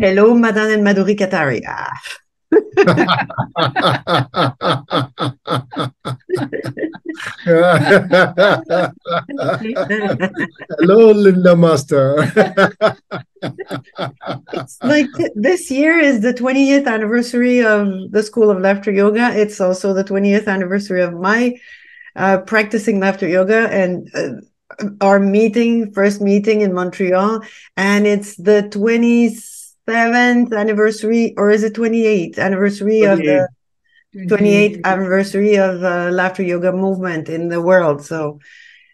Hello, Madan and Madhuri Katari. Ah. Hello, Linda Master. It's like this year is the 20th anniversary of the School of Laughter Yoga. It's also the 20th anniversary of my practicing laughter yoga and our first meeting in Montreal. And it's the 27th anniversary, or is it 28th anniversary of the 28. 28th 28. anniversary of the laughter yoga movement in the world. So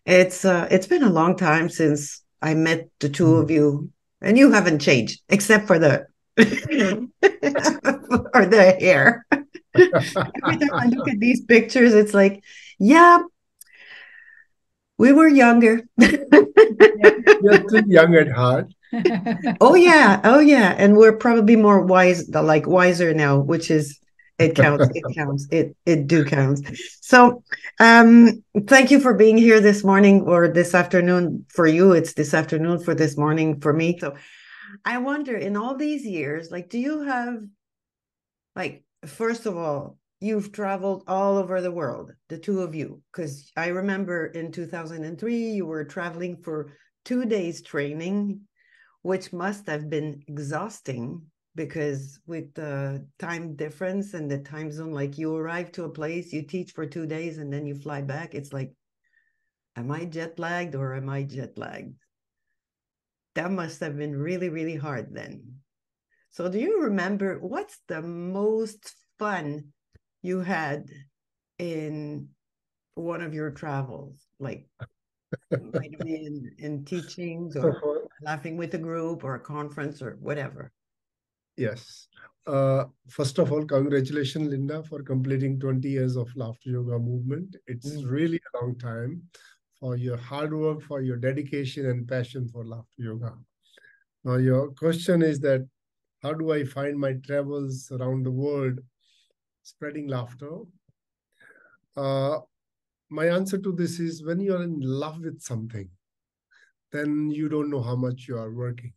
it's been a long time since I met the two of you, and you haven't changed except for the or the hair. Every time I look at these pictures, it's like, yeah, we were younger. You're still young at heart. Oh yeah, and we're probably more wiser now, which is it counts. It counts. It do count. So, thank you for being here this morning or this afternoon for you. It's this afternoon for this morning for me. So, I wonder in all these years, like, do you have like first of all, you've traveled all over the world, the two of you, because I remember in 2003 you were traveling for 2 days training, which must have been exhausting because with the time difference and the time zone, like you arrive to a place, you teach for 2 days, and then you fly back. It's like, am I jet lagged or am I jet lagged? That must have been really, really hard then. So, do you remember what's the most fun you had in one of your travels? Like, it might have been in teachings So or laughing with a group or a conference or whatever. yes. First of all, congratulations, Linda, for completing 20 years of Laughter Yoga movement. It's Mm. really a long time for your hard work, for your dedication and passion for Laughter Yoga. Now, your question is that how do I find my travels around the world spreading laughter? Uh, my answer to this is when you are in love with something, then you don't know how much you are working.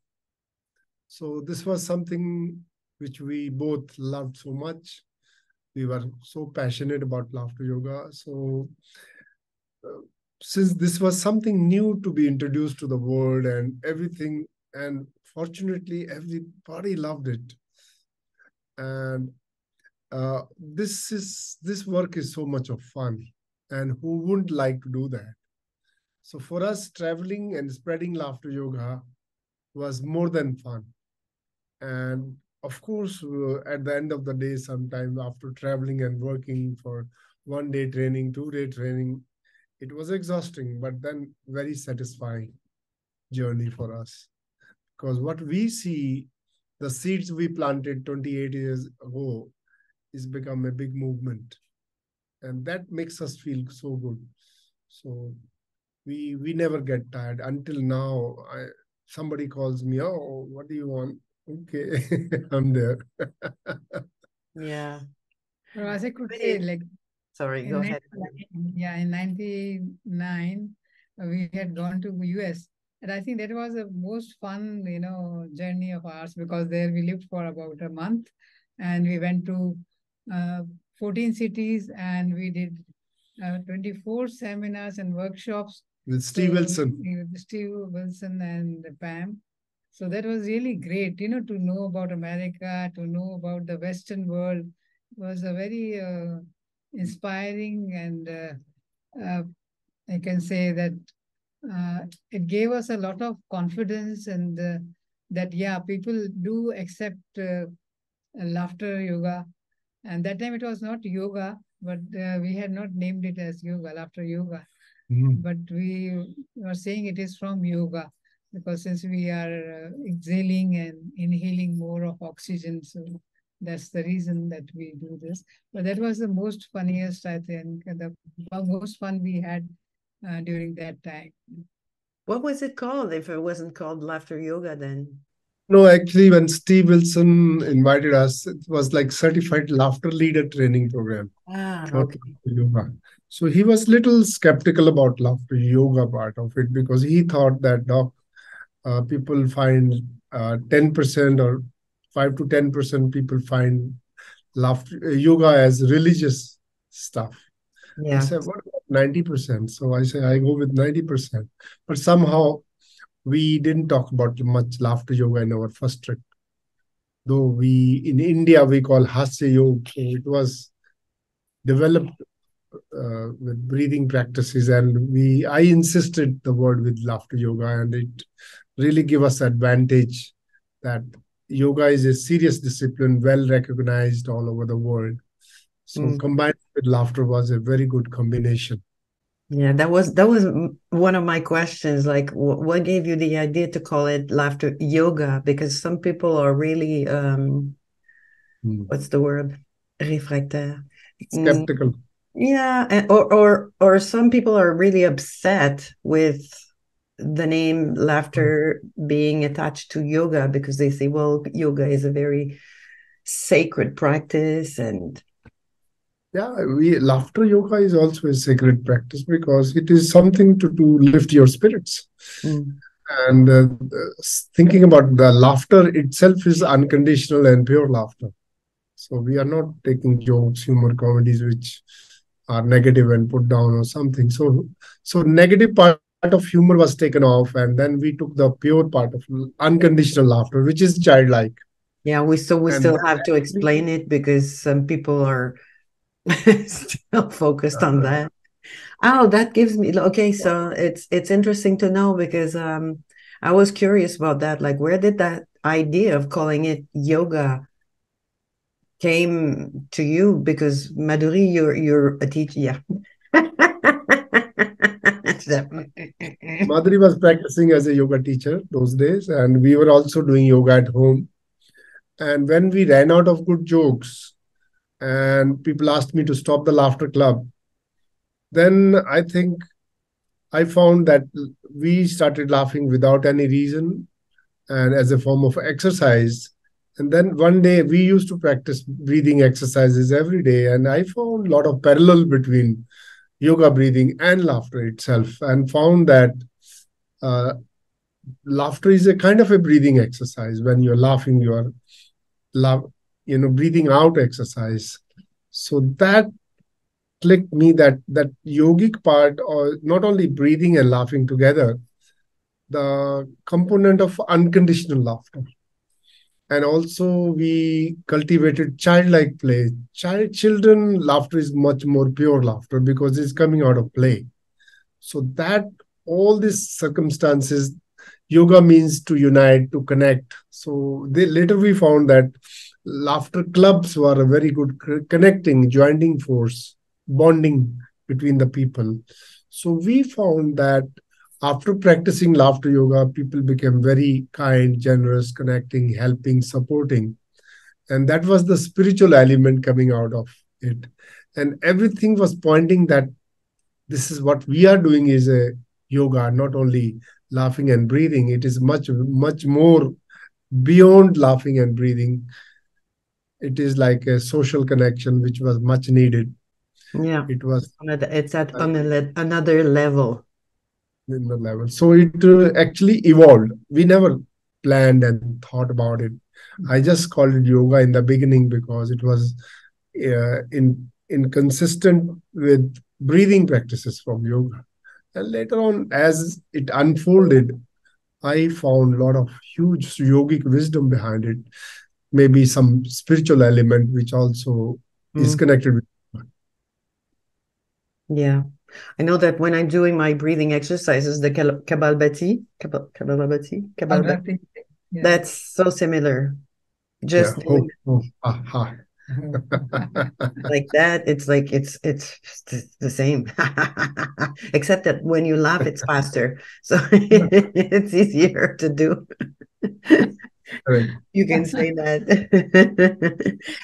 So this was something which we both loved so much. We were so passionate about laughter yoga. So uh, since this was something new to be introduced to the world and everything, and fortunately everybody loved it. And this work is so much of fun, and who wouldn't like to do that? So for us, traveling and spreading laughter yoga was more than fun. And of course, at the end of the day, sometime after traveling and working for 1 day training, 2 day training, it was exhausting, but then very satisfying journey for us. Because what we see, the seeds we planted 28 years ago, is become a big movement. And that makes us feel so good. So we never get tired until now. Somebody calls me, oh, what do you want? Okay, I'm there. Yeah. Well, as I could say, Really? like Sorry, go in ahead. 99, yeah, in 99, we had gone to US. And I think that was the most fun, journey of ours because there we lived for about a month and we went to uh, 14 cities and we did 24 seminars and workshops. With So Steve Wilson. with Steve Wilson and Pam. So that was really great, to know about America, to know about the Western world. It was a very inspiring and uh, I can say that uh, it gave us a lot of confidence and that, yeah, people do accept laughter yoga. And that time it was not yoga, but we had not named it as yoga, laughter yoga. But we are saying it is from yoga because since we are exhaling and inhaling more of oxygen, so that's the reason that we do this. But that was the most funniest, I think, the most fun we had during that time. What was it called if it wasn't called laughter yoga then? No, actually, when Steve Wilson invited us, it was like certified laughter leader training program, Ah, not okay. laughter yoga. So he was little skeptical about laughter yoga part of it because he thought that people find 10% or 5 to 10% people find laughter, yoga as religious stuff. I Yeah. said, what about 90%? So I say, I go with 90%. But somehow we didn't talk about much laughter yoga in our first trip. Though in India, we call Hasya Yoga. So it was developed with breathing practices, and I insisted the word with laughter yoga, and it really gave us advantage that yoga is a serious discipline, well recognized all over the world. So combined with laughter was a very good combination. Yeah, that was one of my questions. Like, what gave you the idea to call it laughter yoga? Because some people are really, what's the word? Réfractaire. Skeptical. Yeah, or some people are really upset with the name laughter being attached to yoga because they say, well, yoga is a very sacred practice, and yeah, laughter yoga is also a sacred practice because it is something to lift your spirits. And thinking about the laughter itself is unconditional and pure laughter. So we are not taking jokes, humor, comedies which are negative and put down or something. So negative part of humor was taken off, and then we took the pure part of unconditional laughter, which is childlike. Yeah, we still have to explain it because some people are still focused on that. Oh, that gives me okay. So it's interesting to know because I was curious about that. Like, where did that idea of calling it yoga came to you? Because Madhuri, you're a teacher. Yeah. Madhuri was practicing as a yoga teacher those days, and we were also doing yoga at home. And when we ran out of good jokes, and people asked me to stop the laughter club, then I think I found that we started laughing without any reason and as a form of exercise. And then one day we used to practice breathing exercises every day. And I found a lot of parallel between yoga breathing and laughter itself, and found that laughter is a kind of a breathing exercise. When you're laughing, you are breathing out exercise. So that clicked me that yogic part, or not only breathing and laughing together, the component of unconditional laughter. And also we cultivated childlike play. Children laughter is much more pure laughter because it's coming out of play. So that all these circumstances, yoga means to unite, to connect. So later we found that laughter clubs were a very good connecting, joining force, bonding between the people. So we found that after practicing laughter yoga, people became very kind, generous, connecting, helping, supporting. And that was the spiritual element coming out of it. And everything was pointing that this is what we are doing is a yoga, not only laughing and breathing. It is much, much more beyond laughing and breathing. It is like a social connection, which was much needed. Yeah, it was. It's at another level. In the level. So it actually evolved. We never planned and thought about it. I just called it yoga in the beginning because it was inconsistent with breathing practices from yoga. And later on, as it unfolded, I found a lot of huge yogic wisdom behind it. Maybe some spiritual element which also is connected with. Yeah. I know that when I'm doing my breathing exercises, the Kapalbhati, Yeah. that's so similar. Just like that, it's like it's the same, except that when you laugh, it's faster, so it's easier to do. You can say that.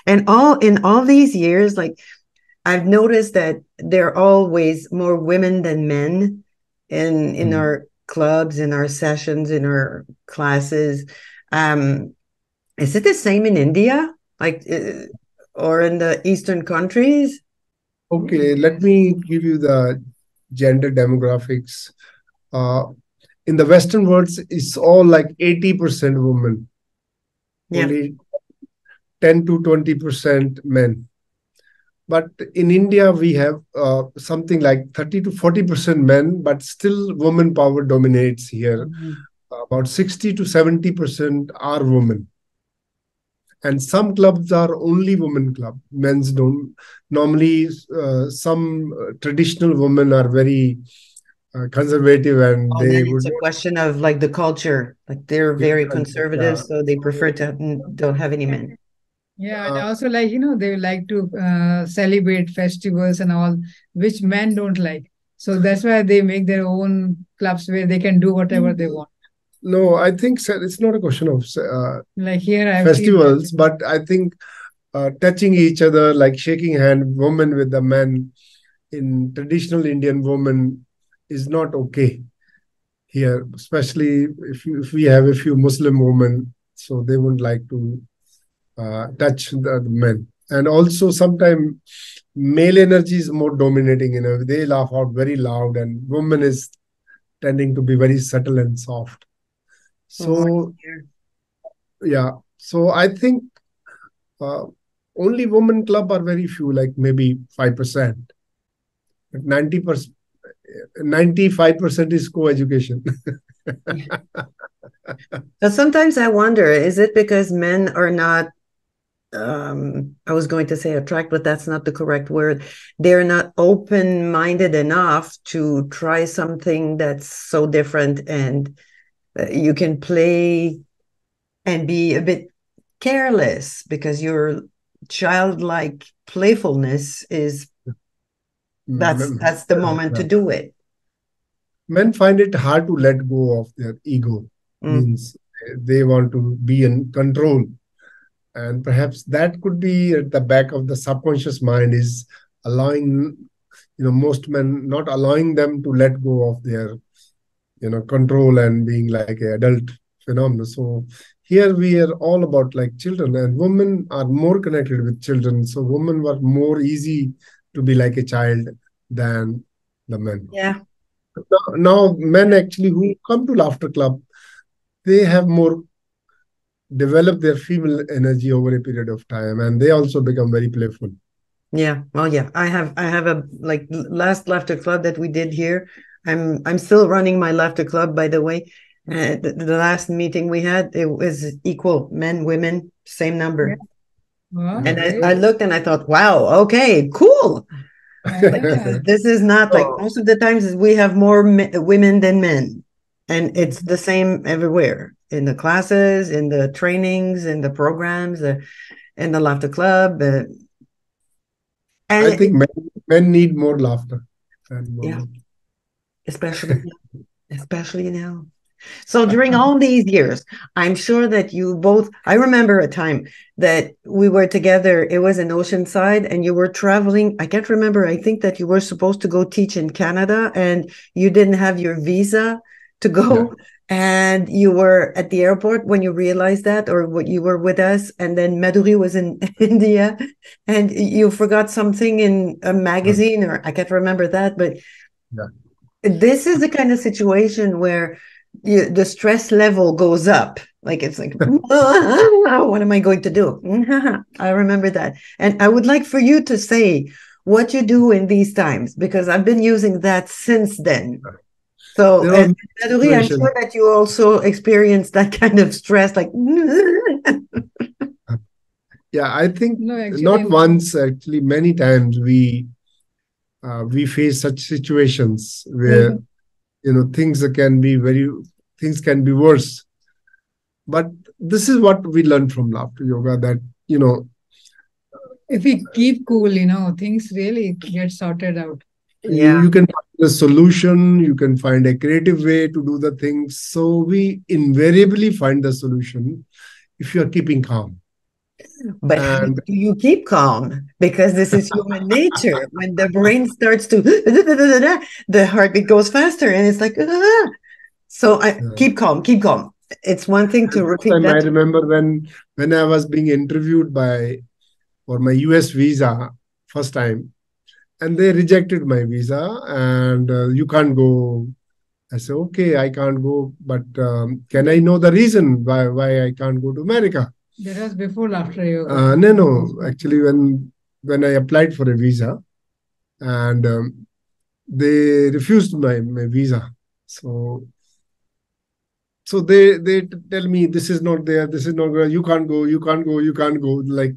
And in all these years, like, I've noticed that there are always more women than men in our clubs, in our sessions, in our classes. Is it the same in India, like, or in the Eastern countries? Okay, let me give you the gender demographics. In the Western world, it's all like 80% women. Yeah. only 10 to 20% men. But in India, we have something like 30 to 40% men, but still woman power dominates here. Mhm. About 60 to 70% are women. And some clubs are only women club. Men's don't. Normally, some traditional women are very conservative and Oh, then they it's would a not. question of like the culture. Like they're Yeah, very culture, conservative, yeah. so they prefer So, to don't have any men. Yeah, and uh, also like, they like to celebrate festivals and all, which men don't like. So that's why they make their own clubs where they can do whatever they want. no, I think it's not a question of Like here, I've seen that. festivals, but I think touching each other, like shaking hand, woman with the man in traditional Indian woman is not okay here, especially if we have a few Muslim women, so they would like to touch the men. And also sometimes male energy is more dominating, they laugh out very loud and woman is tending to be very subtle and soft. More So here. yeah, so I think uh, only women club are very few, like maybe 5%. But 90%, 95% is co-education. But sometimes I wonder, is it because men are not I was going to say attract, but that's not the correct word. They're not open-minded enough to try something that's so different and you can play and be a bit careless because your childlike playfulness is that's the moment to do it. Men find it hard to let go of their ego. Mm. Means they want to be in control, and perhaps that could be at the back of the subconscious mind is allowing, most men not allowing them to let go of their, control and being like an adult phenomenon. So here we are all about like children, and women are more connected with children. So women were more easy to be like a child than the men. Yeah. Now men actually who come to laughter club, they have more develop their female energy over a period of time, and they also become very playful. Yeah. Well, yeah. I have a like last laughter club that we did here. I'm still running my laughter club, by the way. The last meeting we had, it was equal men, women, same number. Yeah. Wow, And I great. looked and I thought, wow, okay, cool. Like Yeah. this is not like Oh, most of the times we have more women than men, and it's the same everywhere in the classes, in the trainings, in the programs, in the laughter club, I and think men need more laughter than yeah, women. especially especially now. So during all these years, I'm sure that you both, I remember a time that we were together. It was in Oceanside and you were traveling. I can't remember. I think that you were supposed to go teach in Canada and you didn't have your visa to Yeah. go. And you were at the airport when you realized that, or what you were with us. And then Madhuri was in India and you forgot something in a magazine, or I can't remember that, but Yeah. this is the kind of situation where the stress level goes up. Like it's like, what am I going to do? I remember that. And I would like for you to say what you do in these times, because I've been using that since then. So, There are many Madhuri, I'm situations. sure that you also experience that kind of stress, like, Yeah, I think No, not actually, once, actually many times we face such situations where Mhm. things can be worse. But this is what we learned from laughter yoga, that you know if we keep cool, things really get sorted out. you, Yeah. you can find a solution, you can find a creative way to do the things. So we invariably find the solution if you are keeping calm. But how And do you keep calm? Because this is human nature. When the brain starts to, the heartbeat goes faster, and it's like, ah. So I keep calm, keep calm. It's one thing to first repeat time I that. remember when I was being interviewed for my US visa first time, and they rejected my visa, and you can't go. I said, okay, I can't go, but can I know the reason why I can't go to America? That was before Laughter Yoga. No. Actually, when I applied for a visa, and they refused my visa. So they tell me, this is not there, this is not there, you can't go, you can't go, you can't go. Like,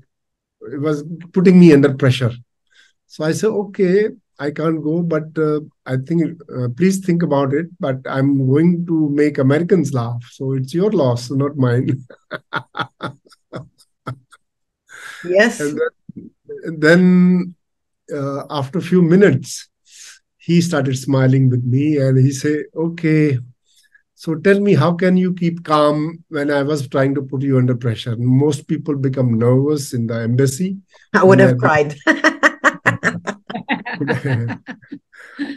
it was putting me under pressure. So I said, okay, I can't go, but I think please think about it. But I'm going to make Americans laugh, so it's your loss, not mine. Yes. And then after a few minutes, he started smiling with me, and he said, okay, so tell me, how can you keep calm when I was trying to put you under pressure? Most people become nervous in the embassy. I would have cried.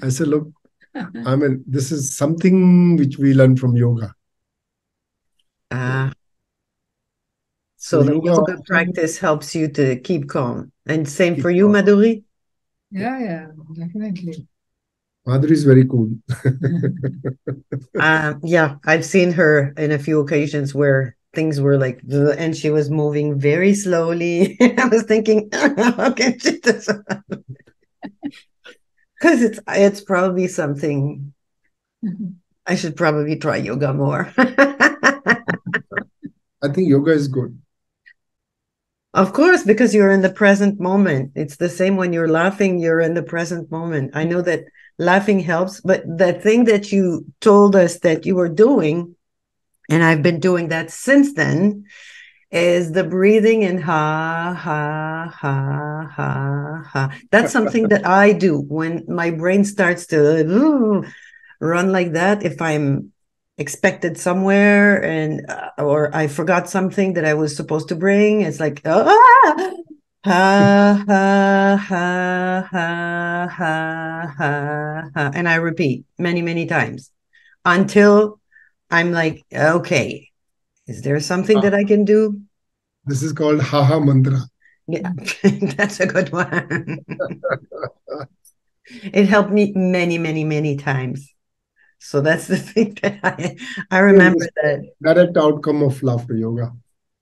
I said, look, I mean, this is something which we learn from yoga. So the yoga practice helps you to keep calm. And same for you, Madhuri? Yeah, definitely. Madhuri is very cool. Yeah, I've seen her in a few occasions where things were like, and she was moving very slowly. I was thinking, how can she do that? Because it's probably something I should probably try yoga more. I think yoga is good. Of course, because you're in the present moment. It's the same when you're laughing, you're in the present moment. I know that laughing helps, but the thing that you told us that you were doing, and I've been doing that since then, is the breathing in ha, ha, ha, ha, ha. That's something that I do when my brain starts to run like that. If I'm expected somewhere and or I forgot something that I was supposed to bring, it's like ha ha ha ha ha ha, and I repeat many times until I'm like, okay, is there something that I can do? This is called haha mantra. Yeah, that's a good one. It helped me many times. So that's the thing that I remember that. Direct outcome of laughter yoga.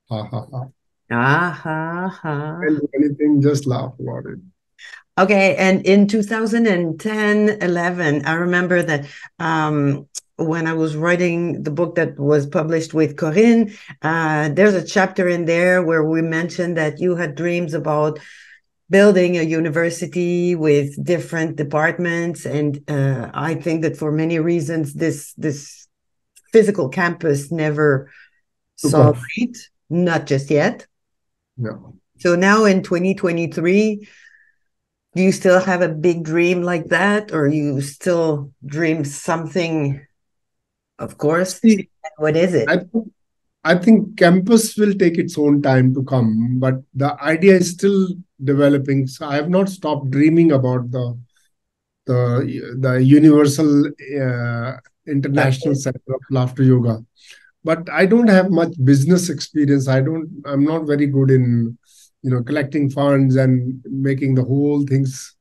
Ha ha ha. Ah ha ha. Can't do anything, just laugh about it. Okay, and in 2010, 11, I remember that when I was writing the book that was published with Corinne, there's a chapter in there where we mentioned that you had dreams about building a university with different departments. And I think that for many reasons, this physical campus never saw light, not just yet. No. So now in 2023, do you still have a big dream like that, or you still dream something? Of course. See, what is it? I think campus will take its own time to come, but the idea is still developing. So I have not stopped dreaming about the universal international center of laughter yoga. But I don't have much business experience. I'm not very good in collecting funds and making the whole things.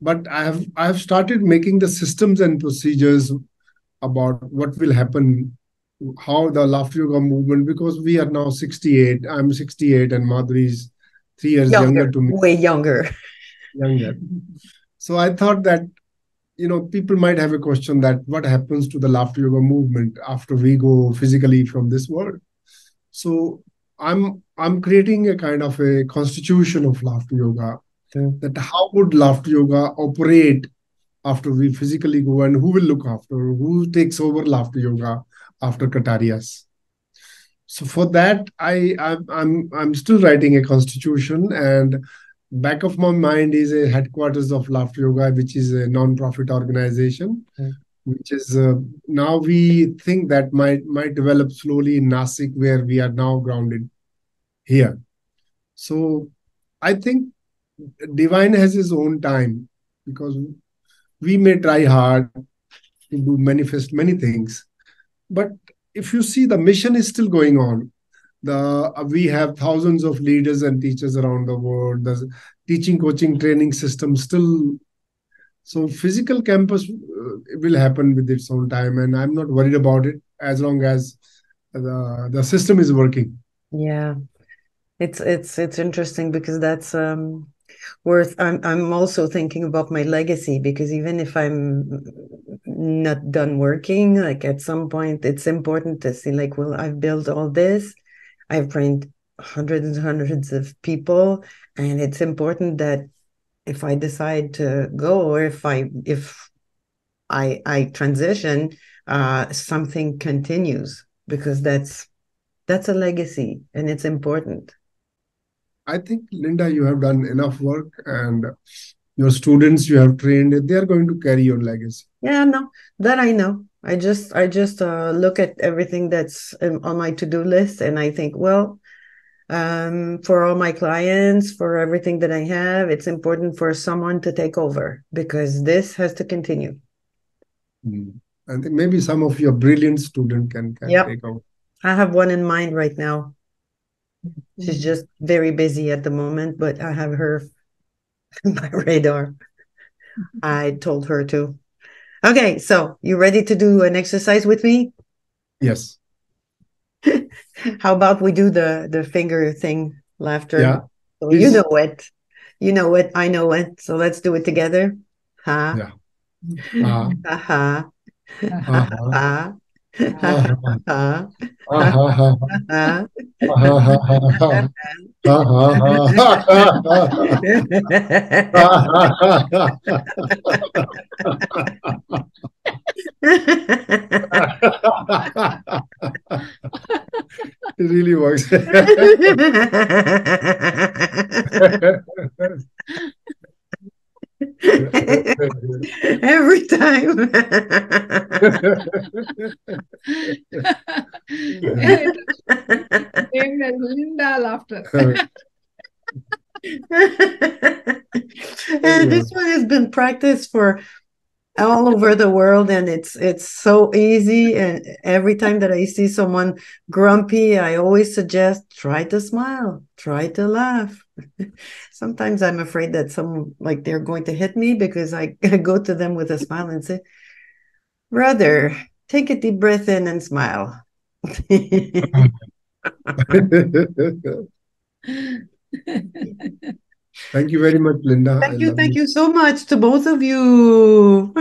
But I have started making the systems and procedures about what will happen, how the laughter yoga movement, because we are now 68. I'm 68 and Madhuri is 3 years younger to me. Way younger. Younger. So I thought that people might have a question that what happens to the laughter yoga movement after we go physically from this world. So I'm creating a kind of a constitution of laughter yoga. That how would laughter yoga operate after we physically go, and who will look after, who takes over laughter yoga after Katarias. So for that, I'm still writing a constitution, and back of my mind is a headquarters of laughter yoga, which is a non-profit organization, which is now we think that might develop slowly in Nasik, where we are now grounded here. So I think divine has his own time, because we may try hard to do manifest many things, but if you see, the mission is still going on. We have thousands of leaders and teachers around the world. The teaching, coaching, training system still. So physical campus will happen with its own time, and I'm not worried about it as long as the system is working. Yeah. It's interesting because that's worth. I'm also thinking about my legacy, because even if I'm not done working, like at some point, it's important to see, like, well, I've built all this, I've trained hundreds and hundreds of people, and it's important that if I decide to go, or if I transition, something continues, because that's a legacy and it's important. I think, Linda, you have done enough work, and your students you have trained, they are going to carry your legacy. Yeah, no, that I know. I just look at everything that's on my to-do list, and I think, well, for all my clients, for everything that I have, it's important for someone to take over, because this has to continue. I think maybe some of your brilliant student can Yep. take over. I have one in mind right now. She's just very busy at the moment, but I have her on my radar. I told her to. Okay, so you ready to do an exercise with me? Yes. How about we do the finger thing, laughter? Yeah. So Please. you know it. You know it. I know it. So let's do it together. Ha. Yeah. Ha. Ha ha. Ha. Ha. Ha. Ha. Ha. Ha. Ha. It really works. Every time. Named as Linda Laughter. And this one has been practiced for all over the world, and it's so easy. And every time that I see someone grumpy, I always suggest, try to smile, try to laugh. Sometimes I'm afraid that like they're going to hit me, because I go to them with a smile and say, brother, take a deep breath in and smile. Thank you very much, Linda. Thank you so much to both of you.